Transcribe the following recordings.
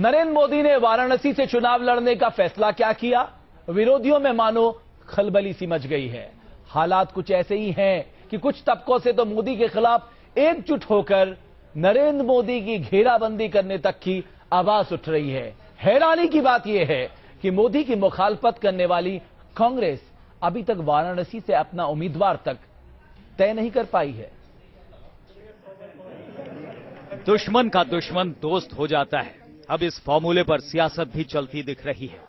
नरेंद्र मोदी ने वाराणसी से चुनाव लड़ने का फैसला क्या किया? विरोधियों में मानो खलबली सी मच गई है। हालात कुछ ऐसे ही हैं कि कुछ तबकों से तो मोदी के खिलाफ एकजुट होकर नरेंद्र मोदी की घेराबंदी करने तक की आवाज उठ रही है। हैरानी की बात यह है कि मोदी की मुखालफत करने वाली कांग्रेस अभी तक वाराणसी से अपना उम्मीदवार तक तय नहीं कर पाई है। दुश्मन का दुश्मन दोस्त हो जाता है। अब इस फॉर्मूले पर सियासत भी चलती दिख रही है।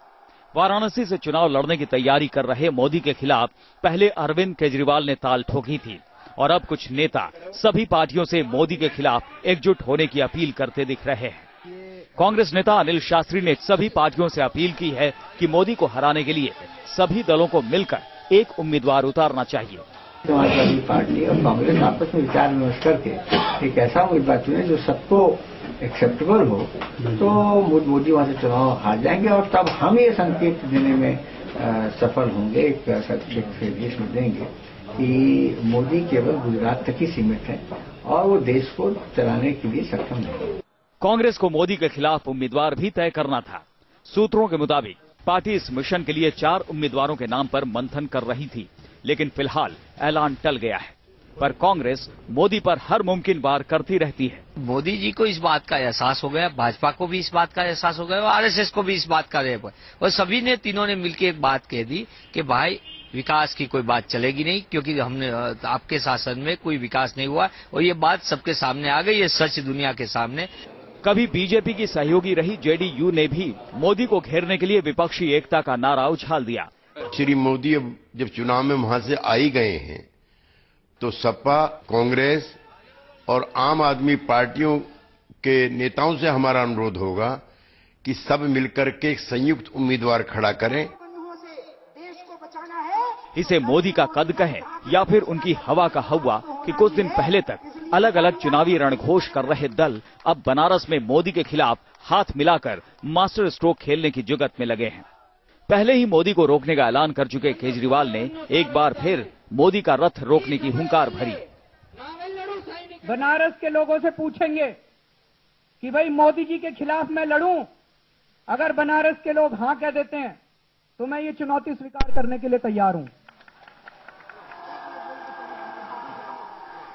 वाराणसी से चुनाव लड़ने की तैयारी कर रहे मोदी के खिलाफ पहले अरविंद केजरीवाल ने ताल ठोकी थी और अब कुछ नेता सभी पार्टियों से मोदी के खिलाफ एकजुट होने की अपील करते दिख रहे हैं। कांग्रेस नेता अनिल शास्त्री ने सभी पार्टियों से अपील की है कि मोदी को हराने के लिए सभी दलों को मिलकर एक उम्मीदवार उतारना चाहिए। समाजवादी पार्टी और कांग्रेस आपस में विचार विमर्श करके एक ऐसा उम्मीदवार चुने जो सबको एक्सेप्टेबल हो, तो मोदी वहां से चुनाव हार जाएंगे और तब हम ये संकेत देने में सफल होंगे, एक संदेश में देंगे कि मोदी केवल गुजरात तक ही सीमित है और वो देश को चलाने के लिए सक्षम नहीं। कांग्रेस को मोदी के खिलाफ उम्मीदवार भी तय करना था। सूत्रों के मुताबिक पार्टी इस मिशन के लिए 4 उम्मीदवारों के नाम पर मंथन कर रही थी, लेकिन फिलहाल ऐलान टल गया है। पर कांग्रेस मोदी पर हर मुमकिन वार करती रहती है। मोदी जी को इस बात का एहसास हो गया, भाजपा को भी इस बात का एहसास हो गया और आरएसएस को भी इस बात का और सभी ने तीनों ने मिलकर एक बात कह दी कि भाई विकास की कोई बात चलेगी नहीं, क्योंकि हमने आपके शासन में कोई विकास नहीं हुआ और ये बात सबके सामने आ गई, ये सच दुनिया के सामने। कभी बीजेपी की सहयोगी रही जेडीयू ने भी मोदी को घेरने के लिए विपक्षी एकता का नारा उछाल दिया। श्री मोदी अब जब चुनाव में वहां से आ ही गए हैं तो सपा, कांग्रेस और आम आदमी पार्टियों के नेताओं से हमारा अनुरोध होगा कि सब मिलकर के एक संयुक्त उम्मीदवार खड़ा करें। इसे मोदी का कद कहें या फिर उनकी हवा का हवा कि कुछ दिन पहले तक अलग अलग चुनावी रणघोष कर रहे दल अब बनारस में मोदी के खिलाफ हाथ मिलाकर मास्टर स्ट्रोक खेलने की जुगत में लगे हैं। पहले ही मोदी को रोकने का ऐलान कर चुके केजरीवाल ने एक बार फिर मोदी का रथ रोकने की हुंकार भरी। बनारस के लोगों से पूछेंगे कि भाई मोदी जी के खिलाफ मैं लड़ूं, अगर बनारस के लोग हां कह देते हैं तो मैं ये चुनौती स्वीकार करने के लिए तैयार हूं।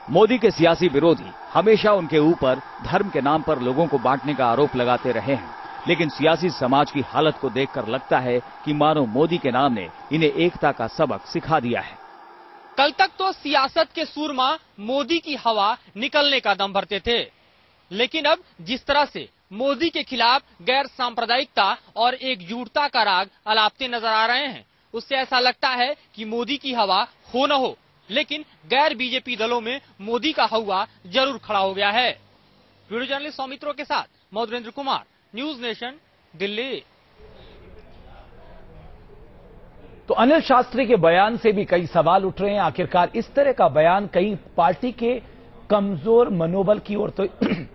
मोदी के सियासी विरोधी हमेशा उनके ऊपर धर्म के नाम पर लोगों को बांटने का आरोप लगाते रहे हैं, लेकिन सियासी समाज की हालत को देखकर लगता है कि मानो मोदी के नाम ने इन्हें एकता का सबक सिखा दिया है। कल तक तो सियासत के सूरमा मोदी की हवा निकलने का दम भरते थे, लेकिन अब जिस तरह से मोदी के खिलाफ गैर सांप्रदायिकता और एकजुटता का राग अलापते नजर आ रहे हैं, उससे ऐसा लगता है कि मोदी की हवा हो न हो, लेकिन गैर बीजेपी दलों में मोदी का हवा जरूर खड़ा हो गया है। वीडियो जर्नलिस्ट सौमित्रों के साथ मधुरेंद्र कुमार, न्यूज नेशन, दिल्ली। तो अनिल शास्त्री के बयान से भी कई सवाल उठ रहे हैं। आखिरकार इस तरह का बयान कहीं पार्टी के कमजोर मनोबल की ओर तो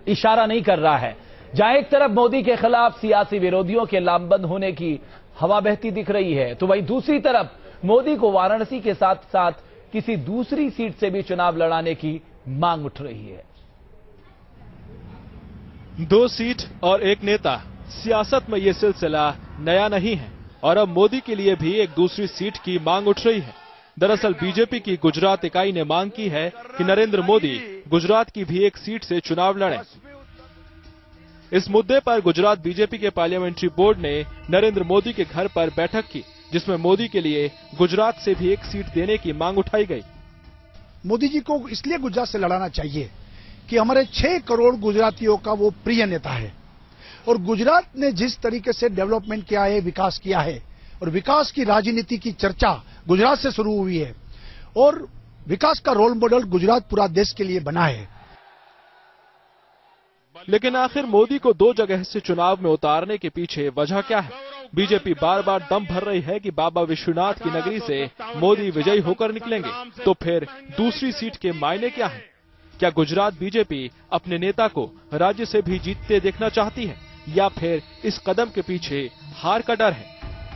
इशारा नहीं कर रहा है। जहां एक तरफ मोदी के खिलाफ सियासी विरोधियों के लामबंद होने की हवा बहती दिख रही है, तो वहीं दूसरी तरफ मोदी को वाराणसी के साथ साथ किसी दूसरी सीट से भी चुनाव लड़ाने की मांग उठ रही है। 2 सीट और एक नेता, सियासत में यह सिलसिला नया नहीं है और अब मोदी के लिए भी एक दूसरी सीट की मांग उठ रही है। दरअसल बीजेपी की गुजरात इकाई ने मांग की है कि नरेंद्र मोदी गुजरात की भी एक सीट से चुनाव लड़ें। इस मुद्दे पर गुजरात बीजेपी के पार्लियामेंट्री बोर्ड ने नरेंद्र मोदी के घर पर बैठक की, जिसमें मोदी के लिए गुजरात से भी एक सीट देने की मांग उठाई गई। मोदी जी को इसलिए गुजरात से लड़ाना चाहिए कि हमारे 6 करोड़ गुजरातियों का वो प्रिय नेता है और गुजरात ने जिस तरीके से डेवलपमेंट किया है, विकास किया है और विकास की राजनीति की चर्चा गुजरात से शुरू हुई है और विकास का रोल मॉडल गुजरात पूरा देश के लिए बना है। लेकिन आखिर मोदी को 2 जगह से चुनाव में उतारने के पीछे वजह क्या है? बीजेपी बार बार दम भर रही है कि बाबा विश्वनाथ की नगरी से मोदी विजयी होकर निकलेंगे, तो फिर दूसरी सीट के मायने क्या है? क्या गुजरात बीजेपी अपने नेता को राज्य से भी जीतते देखना चाहती है या फिर इस कदम के पीछे हार का डर है?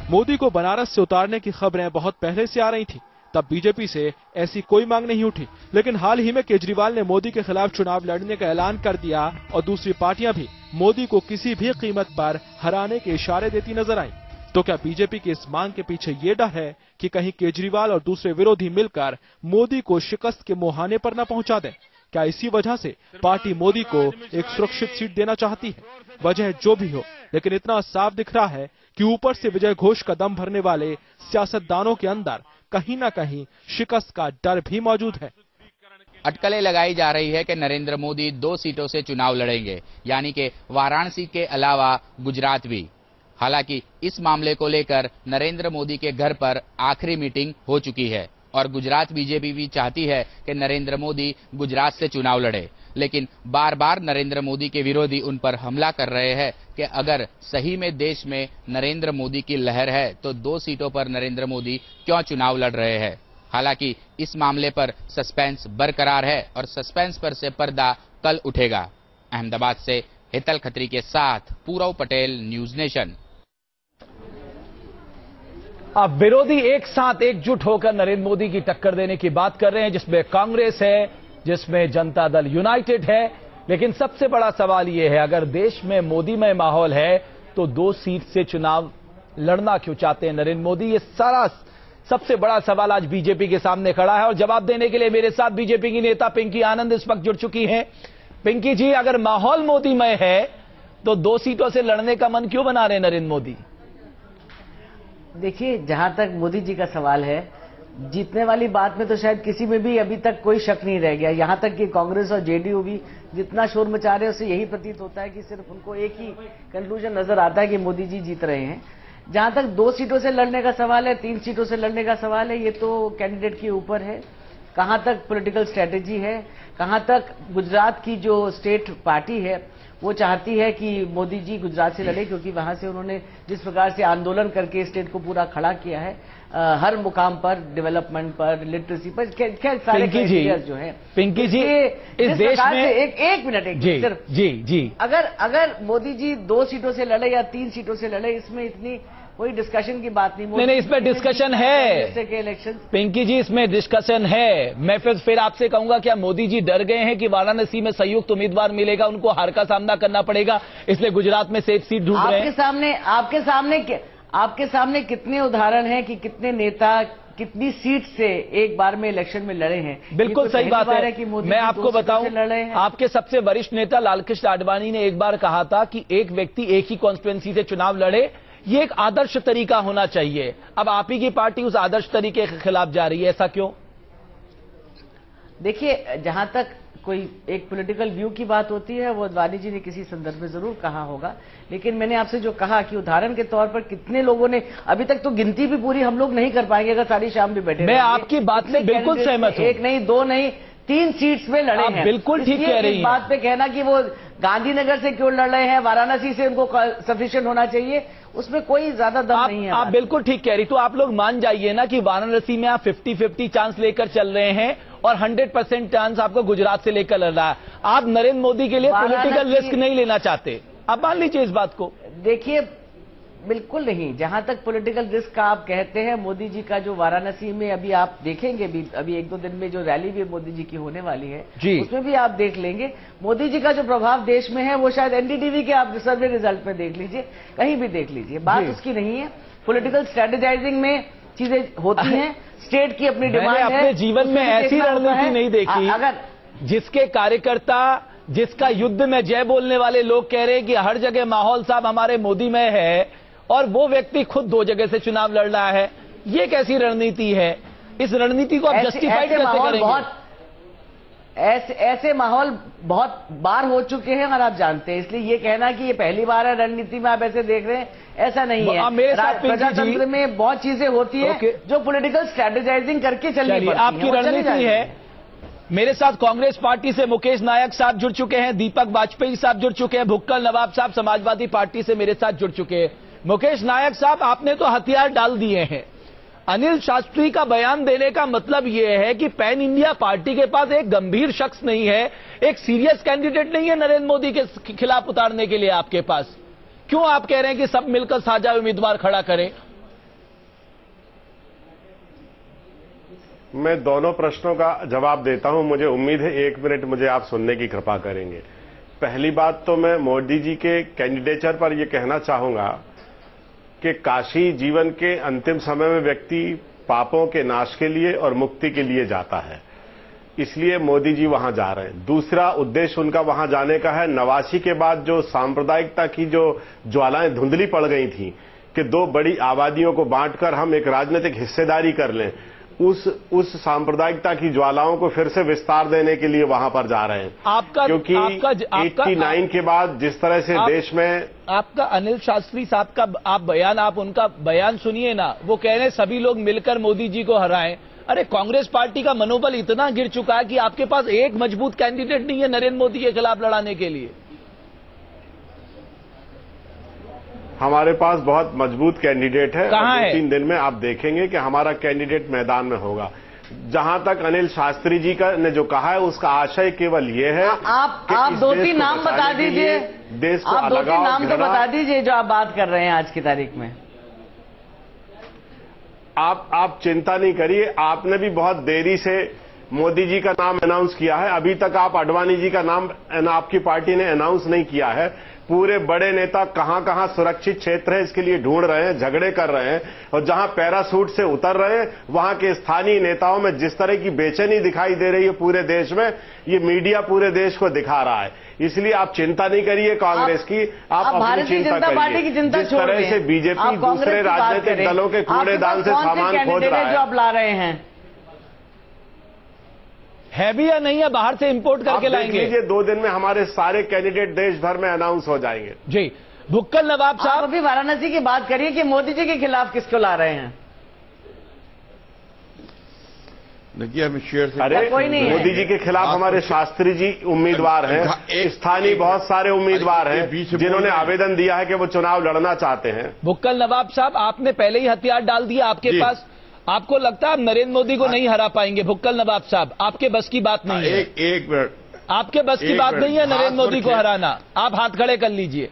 मोदी को बनारस से उतारने की खबरें बहुत पहले से आ रही थी, तब बीजेपी से ऐसी कोई मांग नहीं उठी, लेकिन हाल ही में केजरीवाल ने मोदी के खिलाफ चुनाव लड़ने का ऐलान कर दिया और दूसरी पार्टियां भी मोदी को किसी भी कीमत पर हराने के इशारे देती नजर आई। तो क्या बीजेपी की इस मांग के पीछे ये डर है कि कहीं केजरीवाल और दूसरे विरोधी मिलकर मोदी को शिकस्त के मुहाने पर न पहुंचा दें? क्या इसी वजह से पार्टी मोदी को एक सुरक्षित सीट देना चाहती है? वजह जो भी हो, लेकिन इतना साफ दिख रहा है कि ऊपर से विजय घोष का दम भरने वाले सियासतदानों के अंदर कहीं न कहीं शिकस्त का डर भी मौजूद है। अटकलें लगाई जा रही है कि नरेंद्र मोदी 2 सीटों से चुनाव लड़ेंगे, यानी कि वाराणसी के अलावा गुजरात भी। हालांकि इस मामले को लेकर नरेंद्र मोदी के घर पर आखिरी मीटिंग हो चुकी है और गुजरात बीजेपी भी चाहती है कि नरेंद्र मोदी गुजरात से चुनाव लड़े, लेकिन बार बार नरेंद्र मोदी के विरोधी उन पर हमला कर रहे हैं कि अगर सही में देश में नरेंद्र मोदी की लहर है तो 2 सीटों पर नरेंद्र मोदी क्यों चुनाव लड़ रहे हैं। हालांकि इस मामले पर सस्पेंस बरकरार है और सस्पेंस पर से पर्दा कल उठेगा। अहमदाबाद से हितल खत्री के साथ पूरव पटेल, न्यूज नेशन। अब विरोधी एक साथ एकजुट होकर नरेंद्र मोदी की टक्कर देने की बात कर रहे हैं, जिसमें कांग्रेस है, जिसमें जनता दल यूनाइटेड है। लेकिन सबसे बड़ा सवाल यह है, अगर देश में मोदीमय माहौल है तो 2 सीट से चुनाव लड़ना क्यों चाहते हैं नरेंद्र मोदी? ये सारा सबसे बड़ा सवाल आज बीजेपी के सामने खड़ा है और जवाब देने के लिए मेरे साथ बीजेपी की नेता पिंकी आनंद इस वक्त जुड़ चुकी हैं। पिंकी जी, अगर माहौल मोदीमय है तो 2 सीटों से लड़ने का मन क्यों बना रहे नरेंद्र मोदी? देखिए, जहां तक मोदी जी का सवाल है, जीतने वाली बात में तो शायद किसी में भी अभी तक कोई शक नहीं रह गया। यहां तक कि कांग्रेस और जेडीयू भी जितना शोर मचा रहे हैं उससे यही प्रतीत होता है कि सिर्फ उनको एक ही कंक्लूजन नजर आता है कि मोदी जी जीत रहे हैं। जहां तक 2 सीटों से लड़ने का सवाल है, 3 सीटों से लड़ने का सवाल है, ये तो कैंडिडेट के ऊपर है। कहां तक पॉलिटिकल स्ट्रेटेजी है, कहां तक गुजरात की जो स्टेट पार्टी है वो चाहती है कि मोदी जी गुजरात से लड़े, क्योंकि वहां से उन्होंने जिस प्रकार से आंदोलन करके स्टेट को पूरा खड़ा किया है, हर मुकाम पर, डेवलपमेंट पर, लिटरेसी पर, खैर सारे क्राइटेरिया जो है। पिंकी जी, इस देश में एक मिनट जी अगर मोदी जी 2 सीटों से लड़े या 3 सीटों से लड़े, इसमें इतनी कोई डिस्कशन की बात नहीं। नहीं, इसमें डिस्कशन है इलेक्शन। पिंकी जी, इसमें डिस्कशन है। मैं फिर आपसे कहूंगा, क्या मोदी जी डर गए हैं कि वाराणसी में संयुक्त उम्मीदवार मिलेगा, उनको हार का सामना करना पड़ेगा, इसलिए गुजरात में सेफ सीट ढूंढ रहे हैं? आपके सामने कितने उदाहरण हैं कि कितने नेता कितनी सीट से एक बार में इलेक्शन में लड़े हैं? बिल्कुल सही बात है कि मैं आपको बताऊं, आपके सबसे वरिष्ठ नेता लालकृष्ण आडवाणी ने एक बार कहा था कि एक व्यक्ति एक ही कॉन्स्टिट्यूएंसी से चुनाव लड़े, ये एक आदर्श तरीका होना चाहिए। अब आप ही की पार्टी उस आदर्श तरीके के खिलाफ जा रही है, ऐसा क्यों? देखिए, जहां तक कोई एक पॉलिटिकल व्यू की बात होती है वो अडवाणी जी ने किसी संदर्भ में जरूर कहा होगा, लेकिन मैंने आपसे जो कहा कि उदाहरण के तौर पर कितने लोगों ने, अभी तक तो गिनती भी पूरी हम लोग नहीं कर पाएंगे अगर सारी शाम भी बैठे। मैं आपकी बात से बिल्कुल सहमत हूं। 1 नहीं, 2 नहीं, 3 सीट्स में लड़े हैं। बिल्कुल ठीक कह रही हैं। इस बात पे कहना कि वो गांधीनगर से क्यों लड़ रहे हैं, वाराणसी से उनको सफिशिएंट होना चाहिए, उसमें कोई ज्यादा दम नहीं है। आप बिल्कुल ठीक कह रही। तो आप लोग मान जाइए ना कि वाराणसी में आप 50-50 चांस लेकर चल रहे हैं और 100% चांस आपको गुजरात से लेकर लड़ रहा है। आप नरेंद्र मोदी के लिए पॉलिटिकल रिस्क नहीं लेना चाहते, आप मान लीजिए इस बात को। देखिए, बिल्कुल नहीं। जहां तक पॉलिटिकल रिस्क का आप कहते हैं, मोदी जी का जो वाराणसी में अभी आप देखेंगे भी, अभी 1-2 दिन में जो रैली भी मोदी जी की होने वाली है उसमें भी आप देख लेंगे मोदी जी का जो प्रभाव देश में है वो शायद एनडीटीवी के आप सर्वे रिजल्ट में देख लीजिए, कहीं भी देख लीजिए, बात उसकी नहीं है। पॉलिटिकल स्ट्रेटेजाइजिंग में चीजें होती हैं, स्टेट की अपनी डिमांड है। अपने जीवन में ऐसी रणनीति नहीं देखी अगर जिसके कार्यकर्ता, जिसका युद्ध में जय बोलने वाले लोग कह रहे हैं कि हर जगह माहौल साहब हमारे मोदी में है और वो व्यक्ति खुद 2 जगह से चुनाव लड़ रहा है। ये कैसी रणनीति है? इस रणनीति को आप जस्टिफाइड कैसे करेंगे? ऐसे माहौल बहुत बार हो चुके हैं और आप जानते हैं, इसलिए ये कहना कि ये पहली बार है रणनीति में आप ऐसे देख रहे हैं, ऐसा नहीं है। मेरे साथ प्रजातंत्र में बहुत चीजें होती है जो पॉलिटिकल स्ट्रेटेजाइजिंग करके चलनी पड़ती है। आपकी रणनीति है। मेरे साथ कांग्रेस पार्टी से मुकेश नायक साहब जुड़ चुके हैं, दीपक वाजपेयी साहब जुड़ चुके हैं, भुक्कल नवाब साहब समाजवादी पार्टी से मेरे साथ जुड़ चुके हैं। मुकेश नायक साहब, आपने तो हथियार डाल दिए हैं। अनिल शास्त्री का बयान देने का मतलब यह है कि पैन इंडिया पार्टी के पास एक गंभीर शख्स नहीं है, एक सीरियस कैंडिडेट नहीं है नरेंद्र मोदी के खिलाफ उतारने के लिए आपके पास। क्यों आप कह रहे हैं कि सब मिलकर साझा उम्मीदवार खड़ा करें? मैं दोनों प्रश्नों का जवाब देता हूं। मुझे उम्मीद है 1 मिनट मुझे आप सुनने की कृपा करेंगे। पहली बात तो मैं मोदी जी के कैंडिडेचर पर यह कहना चाहूंगा कि काशी जीवन के अंतिम समय में व्यक्ति पापों के नाश के लिए और मुक्ति के लिए जाता है, इसलिए मोदी जी वहां जा रहे हैं। दूसरा उद्देश्य उनका वहां जाने का है, 89 के बाद जो सांप्रदायिकता की जो ज्वालाएं धुंधली पड़ गई थी कि दो बड़ी आबादियों को बांटकर हम एक राजनीतिक हिस्सेदारी कर लें, उस सांप्रदायिकता की ज्वालाओं को फिर से विस्तार देने के लिए वहां पर जा रहे हैं। क्योंकि 89 के बाद जिस तरह से देश में आपका अनिल शास्त्री साहब का आप उनका बयान सुनिए ना, वो कह रहे हैं सभी लोग मिलकर मोदी जी को हराएं। अरे कांग्रेस पार्टी का मनोबल इतना गिर चुका है कि आपके पास एक मजबूत कैंडिडेट नहीं है नरेंद्र मोदी के खिलाफ लड़ाने के लिए। हमारे पास बहुत मजबूत कैंडिडेट है। कहां है? 2-3 दिन में आप देखेंगे कि हमारा कैंडिडेट मैदान में होगा। जहां तक अनिल शास्त्री जी का ने जो कहा है उसका आशय केवल ये है आप 2-3 नाम बता दीजिए, देश को आप 2-3 नाम तो बता दीजिए जो आप बात कर रहे हैं आज की तारीख में। आप चिंता नहीं करिए, आपने भी बहुत देरी से मोदी जी का नाम अनाउंस किया है, अभी तक आप आडवाणी जी का नाम आपकी पार्टी ने अनाउंस नहीं किया है। पूरे बड़े नेता कहां कहां सुरक्षित क्षेत्र है इसके लिए ढूंढ रहे हैं, झगड़े कर रहे हैं, और जहां पैरासूट से उतर रहे हैं वहां के स्थानीय नेताओं में जिस तरह की बेचैनी दिखाई दे रही है पूरे देश में, ये मीडिया पूरे देश को दिखा रहा है। इसलिए आप चिंता नहीं करिए कांग्रेस की, आप अपनी चिंता करिए। जिस तरह से बीजेपी दूसरे राजनीतिक दलों के कूड़ेदान से सामान खोज रहा है, जो आप ला रहे हैं है भी या नहीं है, बाहर से इंपोर्ट करके लाएंगे? 2 दिन में हमारे सारे कैंडिडेट देश भर में अनाउंस हो जाएंगे। जी भुक्कल नवाब साहब, अभी वाराणसी की बात करिए कि मोदी जी के खिलाफ किसको ला रहे हैं? देखिए हम शेयर से अरे मोदी जी के खिलाफ हमारे शास्त्री जी उम्मीदवार हैं, स्थानीय बहुत सारे उम्मीदवार हैं जिन्होंने आवेदन दिया है कि वो चुनाव लड़ना चाहते हैं। भुक्कल नवाब साहब, आपने पहले ही हथियार डाल दिया आपके पास, आपको लगता है आप नरेंद्र मोदी को नहीं हरा पाएंगे? भुक्कल नवाब साहब, आपके बस की बात नहीं है। एक मिनट, आपके बस की बात नहीं है नरेंद्र मोदी को हराना, आप हाथ खड़े कर लीजिए।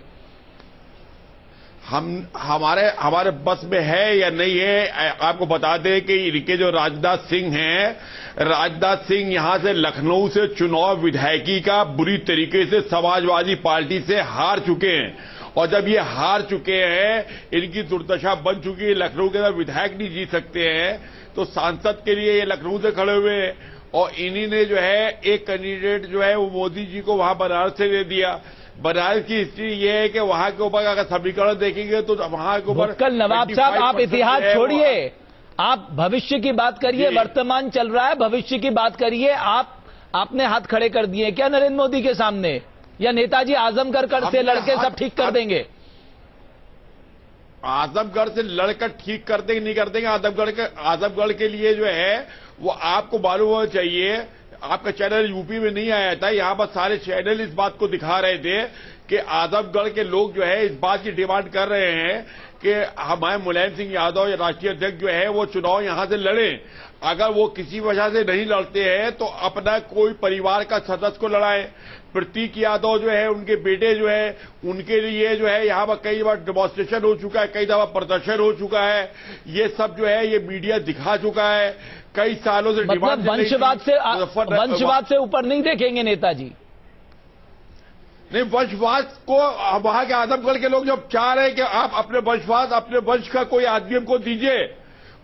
हमारे बस में है या नहीं है, आपको बता दें कि इनके जो राजनाथ सिंह हैं, राजनाथ सिंह यहां से लखनऊ से चुनाव विधायकी का बुरी तरीके से समाजवादी पार्टी से हार चुके हैं, और जब ये हार चुके हैं, इनकी दुर्दशा बन चुकी है, लखनऊ के अंदर विधायक नहीं जीत सकते हैं, तो सांसद के लिए ये लखनऊ से खड़े हुए हैं, और इन्हीं ने जो है एक कैंडिडेट जो है वो मोदी जी को वहां बनारस से दे दिया। बनारस की हिस्ट्री ये है कि वहां के ऊपर अगर समीकरण देखेंगे तो वहां के ऊपर भुक्कल नवाब साहब, आप इतिहास छोड़िए, आप भविष्य की बात करिए। वर्तमान चल रहा है, भविष्य की बात करिए। आपने हाथ खड़े कर दिए क्या नरेंद्र मोदी के सामने, या नेताजी आजमगढ़ से लड़के सब ठीक कर देंगे? आजमगढ़ से लड़कर ठीक कर देंगे नहीं कर देंगे, आजमगढ़ के लिए जो है वो आपको मालूम होना चाहिए। आपका चैनल यूपी में नहीं आया था, यहां पर सारे चैनल इस बात को दिखा रहे थे कि आजमगढ़ के लोग जो है इस बात की डिमांड कर रहे हैं कि हमारे मुलायम सिंह यादव या राष्ट्रीय अध्यक्ष जो है वो चुनाव यहां से लड़े। अगर वो किसी वजह से नहीं लड़ते हैं तो अपना कोई परिवार का सदस्य को लड़ाए। प्रतीक यादव जो है, उनके बेटे जो है, उनके लिए जो है यहाँ पर कई बार डेमोन्स्ट्रेशन हो चुका है, कई दफा प्रदर्शन हो चुका है। ये सब जो है ये मीडिया दिखा चुका है। कई सालों से मतलब वंशवाद से ऊपर नहीं देखेंगे नेताजी? नहीं, वंशवाद को वहां के आजमगढ़ के लोग जब चाह रहे हैं कि आप अपने वंशवाद, अपने वंश का कोई आदमी हमको दीजिए,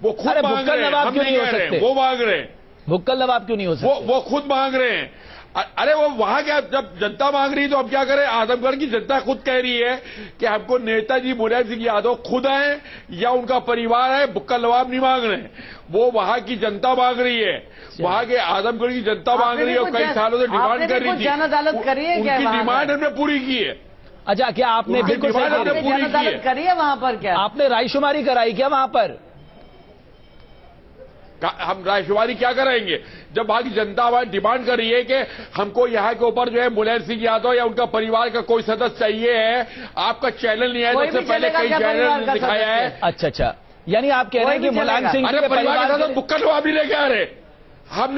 वो खुद मांग रहे हैं, हम नहीं कह रहे हैं, वो मांग रहे हैं। भुक्कल नवाब क्यों नहीं हो सकते? वो खुद मांग रहे हैं। अरे वो वहां क्या, जब जनता मांग रही है तो हम क्या करें? आजमगढ़ की जनता खुद कह रही है कि हमको नेताजी मुलायम सिंह यादव खुद है या उनका परिवार है, भुक्कल नवाब नहीं मांग रहे हैं, वो वहां की जनता मांग रही है, वहां के आजमगढ़ की जनता मांग रही है और कई सालों से डिमांड कर रही थी। जन अदालत करिए, उनकी डिमांड हमने पूरी की है। अच्छा, क्या आपने बिल्कुल जन अदालत करी है वहां पर? क्या आपने रायशुमारी कराई क्या वहां पर? हम रायशुमारी क्या कराएंगे जब वहां की जनता हमारी डिमांड कर रही है कि हमको यहाँ के ऊपर जो है मुलायम सिंह यादव या उनका परिवार का कोई सदस्य चाहिए है। आपका चैनल नहीं आया, सबसे पहले कई चैनल दिखाया है। अच्छा, यानी आप कह रहे हैं कि मुलायम सिंह के परिवार भुक्कल नवाब नहीं लेके आ रहे हम।